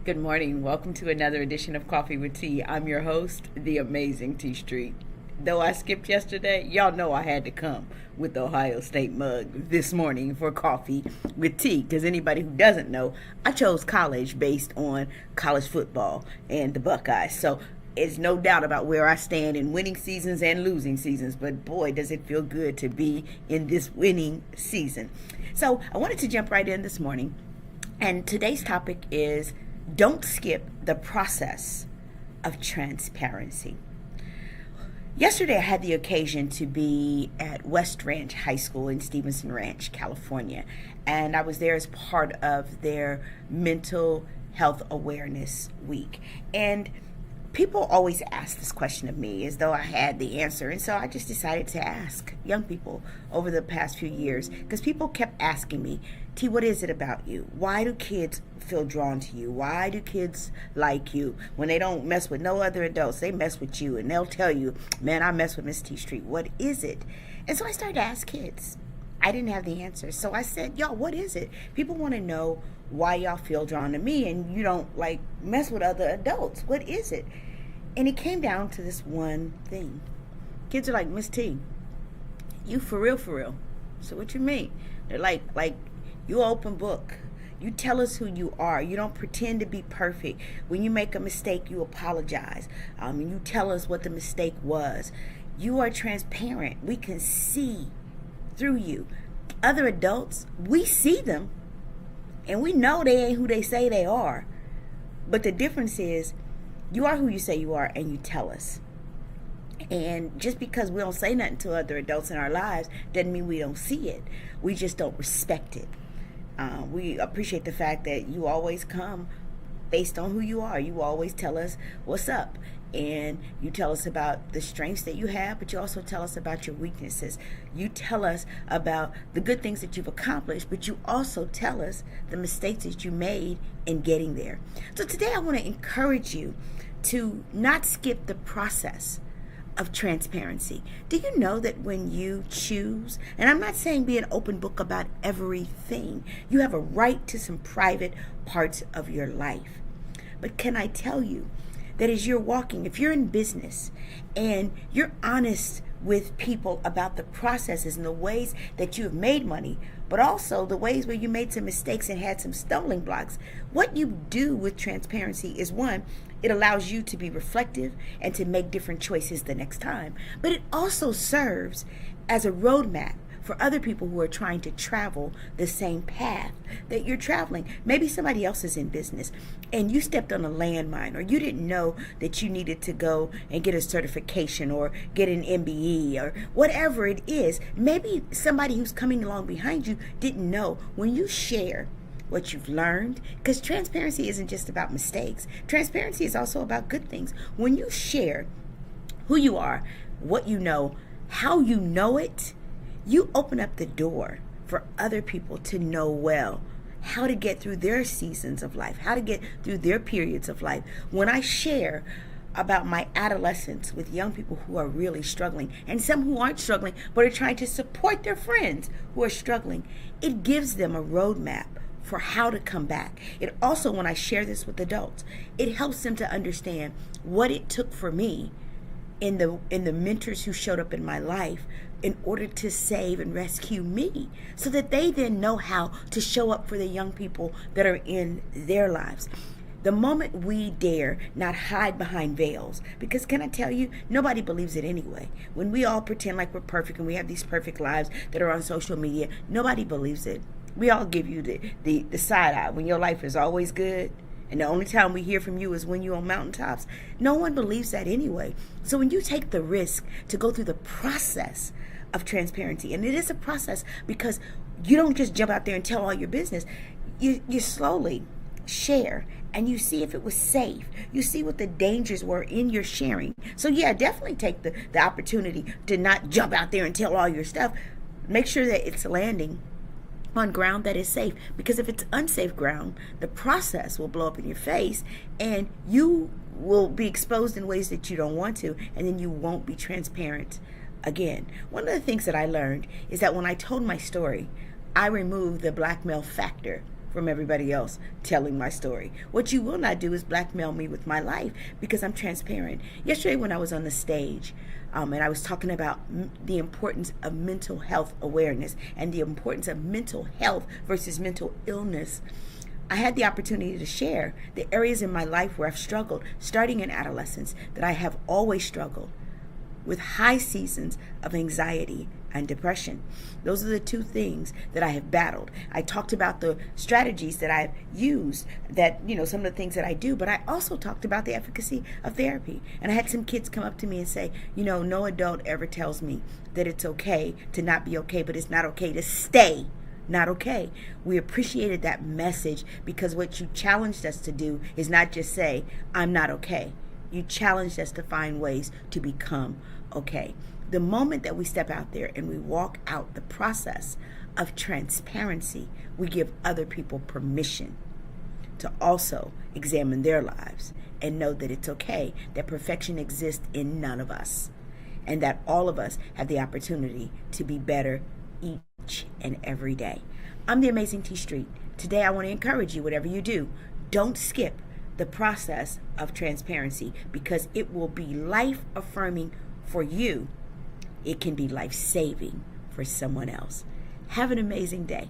Good morning. Welcome to another edition of Coffee with Tea. I'm your host, the amazing T Street. Though I skipped yesterday, y'all know I had to come with the Ohio State mug this morning for coffee with tea. Because anybody who doesn't know, I chose college based on college football and the Buckeyes. So it's no doubt about where I stand in winning seasons and losing seasons. But boy, does it feel good to be in this winning season. So I wanted to jump right in this morning. And today's topic is don't skip the process of transparency. Yesterday, I had the occasion to be at West Ranch High School in Stevenson Ranch, California, and I was there as part of their Mental Health Awareness Week. And people always ask this question of me as though I had the answer, and so I just decided to ask young people over the past few years, because people kept asking me, T, what is it about you? Why do kids feel drawn to you? Why do kids like you? When they don't mess with no other adults, they mess with you, and they'll tell you, man, I mess with Miss T Street. What is it? And so I started to ask kids. I didn't have the answer, so I said, y'all, what is it? People want to know why y'all feel drawn to me and you don't mess with other adults. What is it? And it came down to this one thing. Kids are like, Miss T, you for real, for real. So what you mean? They're like you open book. You tell us who you are. You don't pretend to be perfect. When you make a mistake, you apologize. And you tell us what the mistake was. You are transparent. We can see through you. Other adults, we see them. And we know they ain't who they say they are. But the difference is, you are who you say you are, and you tell us. And just because we don't say nothing to other adults in our lives doesn't mean we don't see it. We just don't respect it. We appreciate the fact that you always come based on who you are. You always tell us what's up. And you tell us about the strengths that you have, but you also tell us about your weaknesses. You tell us about the good things that you've accomplished, but you also tell us the mistakes that you made in getting there. So today I want to encourage you to not skip the process of transparency. Do you know that when you choose, and I'm not saying be an open book about everything, you have a right to some private parts of your life. But can I tell you that as you're walking, if you're in business and you're honest with people about the processes and the ways that you have made money, but also the ways where you made some mistakes and had some stumbling blocks, what you do with transparency is, one, it allows you to be reflective and to make different choices the next time. But it also serves as a roadmap for other people who are trying to travel the same path that you're traveling. Maybe somebody else is in business and you stepped on a landmine, or you didn't know that you needed to go and get a certification or get an MBE or whatever it is. Maybe somebody who's coming along behind you didn't know. When you share what you've learned, because transparency isn't just about mistakes. Transparency is also about good things. When you share who you are, what you know, how you know it, you open up the door for other people to know well how to get through their seasons of life, how to get through their periods of life. When I share about my adolescence with young people who are really struggling, and some who aren't struggling but are trying to support their friends who are struggling, it gives them a roadmap for how to come back. It also, when I share this with adults, it helps them to understand what it took for me in the mentors who showed up in my life in order to save and rescue me, so that they then know how to show up for the young people that are in their lives. The moment we dare not hide behind veils, because can I tell you, nobody believes it anyway. When we all pretend like we're perfect and we have these perfect lives that are on social media, nobody believes it. We all give you the side eye when your life is always good, and the only time we hear from you is when you're on mountaintops. No one believes that anyway. So when you take the risk to go through the process of transparency, and it is a process because you don't just jump out there and tell all your business. You slowly share and you see if it was safe. You see what the dangers were in your sharing. So yeah, definitely take the opportunity to not jump out there and tell all your stuff. Make sure that it's landing on ground that is safe, because if it's unsafe ground, the process will blow up in your face and you will be exposed in ways that you don't want to, and then you won't be transparent again. One of the things that I learned is that when I told my story, I removed the blackmail factor from everybody else telling my story. What you will not do is blackmail me with my life, because I'm transparent. Yesterday when I was on the stage, and I was talking about the importance of mental health awareness and the importance of mental health versus mental illness, I had the opportunity to share the areas in my life where I've struggled, starting in adolescence, that I have always struggled with high seasons of anxiety and depression. Those are the two things that I have battled. I talked about the strategies that I've used, that, some of the things that I do, but I also talked about the efficacy of therapy. And I had some kids come up to me and say, no adult ever tells me that it's okay to not be okay, but it's not okay to stay not okay. We appreciated that message, because what you challenged us to do is not just say, I'm not okay. You challenged us to find ways to become okay. The moment that we step out there and we walk out the process of transparency, we give other people permission to also examine their lives and know that it's okay, that perfection exists in none of us, and that all of us have the opportunity to be better each and every day. I'm the Amazing T Street. Today I want to encourage you, whatever you do, don't skip the process of transparency, because it will be life affirming for you. It can be life saving for someone else. Have an amazing day.